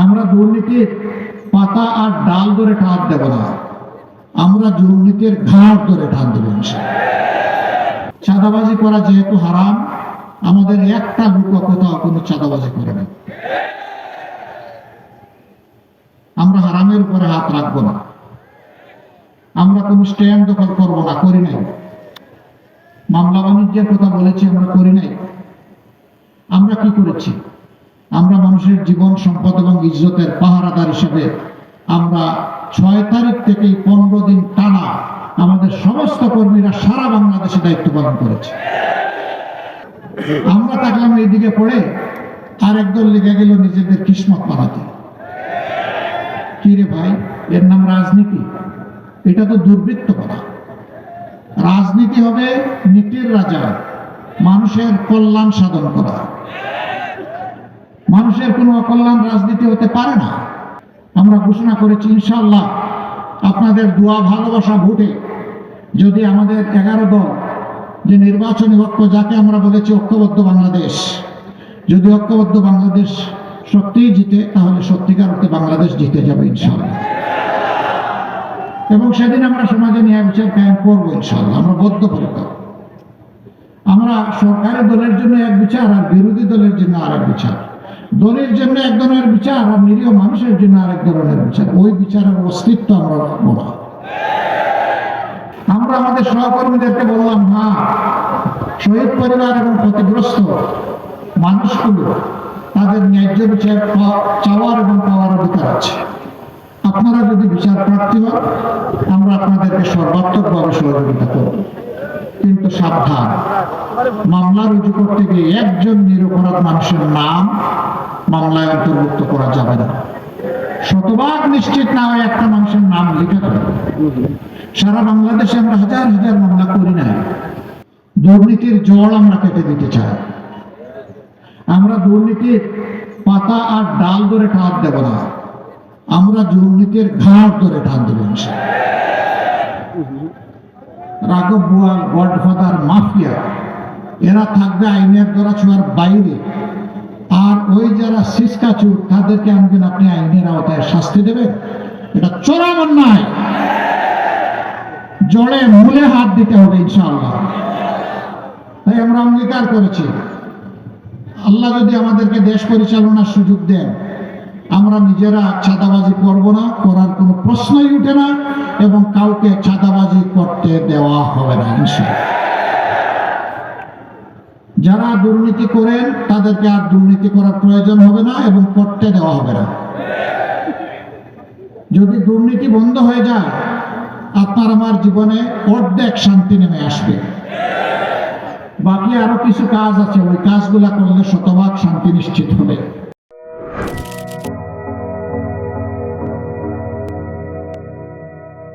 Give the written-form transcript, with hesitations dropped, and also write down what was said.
আমরা দুর্নীতির পাতা আর ডাল ধরে টান দেব না, আমরা দুর্নীতির ঘাট ধরে টান দেব। চাঁদাবাজি করা যেহেতু হারাম, আমাদের একটা লোক কোথাও কোনো চাঁদাবাজি করে না। আমরা হারামের উপরে হাত রাখবো না, আমরা কোন স্ট্যান্ড দখল করবো না, করি নাই। মামলা বাণিজ্যের কথা বলেছি, আমরা করি নাই। আমরা কি করেছি? আমরা মানুষের জীবন সম্পদ এবং ইজ্জতের পাহারাদার হিসেবে আমরা 6 তারিখ থেকে 15 দিন টানা আমাদের সমস্ত কর্মীরা সারা বাংলাদেশে দায়িত্ব পালন করেছে। আমরা থাকলাম এইদিকে পড়ে, আর একদল লেগে গেল নিজেদের কিসমত বানাতে। কি রে ভাই, এর নাম রাজনীতি? এটা তো দুর্বৃত্ত করা। রাজনীতি হবে নীতির রাজা, মানুষের কল্যাণ সাধন করা। মানুষের কোনো অকল্যাণ রাজনীতি হতে পারে না। আমরা ঘোষণা করেছি ইনশাআল্লাহ আপনাদের দোয়া ভালোবাসা ভোটে যদি আমাদের 11 দল যে নির্বাচনী ঐক্য, যাকে আমরা বলেছি ঐক্যবদ্ধ বাংলাদেশ, যদি ঐক্যবদ্ধ বাংলাদেশ সত্যিই জিতে, তাহলে সত্যিকার অর্থে বাংলাদেশ জিতে যাবে ইনশাআল্লাহ। এবং সেদিন আমরা সমাজে ন্যায় বিচার কায়েম করবো ইনশাআল্লাহ। আমরা বদ্ধপরিকর। আমরা সরকারি দলের জন্য এক বিচার আর বিরোধী দলের জন্য আরেক বিচার, দলের জন্য এক ধরনের বিচার আর নিরীহ মানুষের জন্য আরেক ধরনের বিচার। ওই বিচারের অস্তিত্ব আমরা রাখবো না। আমরা আমাদের সহকর্মীদেরকে বললাম, হ্যাঁ, শহীদ পরিবার এবং ক্ষতিগ্রস্ত মানুষগুলো তাদের ন্যায্য বিচার চাওয়ার এবং পাওয়ার অধিকার আছে। আপনারা যদি বিচার প্রার্থী হন, আমরা আপনাদেরকে সর্বাত্মকভাবে সহযোগিতা করব। কিন্তু সাবধান, মামলা রুজু করতে গিয়ে একজন নিরপরাধ মানুষের নাম মামলায় অন্তর্ভুক্ত করা যাবে না। শতভাগ নিশ্চিত না হয় একটা মানুষের নাম লিখে দেবে। সারা বাংলাদেশে আমরা হাজার হাজার মামলা করি না। দুর্নীতির জড় আমরা কেটে দিতে চাই। আমরা দুর্নীতির পাতা আর ডাল ধরে টান দেব না, আমরা দুর্নীতির ঘাট ধরে টান দেব। রাঘব বোয়াল, গডফাদার, মাফিয়া, এরা থাকবে আইনের দ্বারা ছোঁয়ার বাইরে। আর ওই যারা সিসকাচুর, তাদেরকে আনবেন আপনি আইনের আওতায় শাস্তি দেবেন। এটা চরম অন্যায়। জড়ে মূলে হাত দিতে হবে ইনশাআল্লাহ। তাই আমরা অঙ্গীকার করেছি, আল্লাহ যদি আমাদেরকে দেশ পরিচালনার সুযোগ দেন, আমরা নিজেরা চাঁদাবাজি করব না, করার কোনো প্রশ্নই উঠে না, এবং কাউকে চাঁদাবাজি করতে দেওয়া হবে না ইনশাআল্লাহ। যারা দুর্নীতি করেন তাদেরকে আর দুর্নীতি করার প্রয়োজন হবে না এবং করতে দেওয়া হবে না। যদি দুর্নীতি বন্ধ হয়ে যায়, আপনার আমার জীবনে অর্ধেক শান্তি নেমে আসবে। বাকি আরো কিছু কাজ আছে, ওই কাজগুলা করলে শতভাগ শান্তি নিশ্চিত হবে।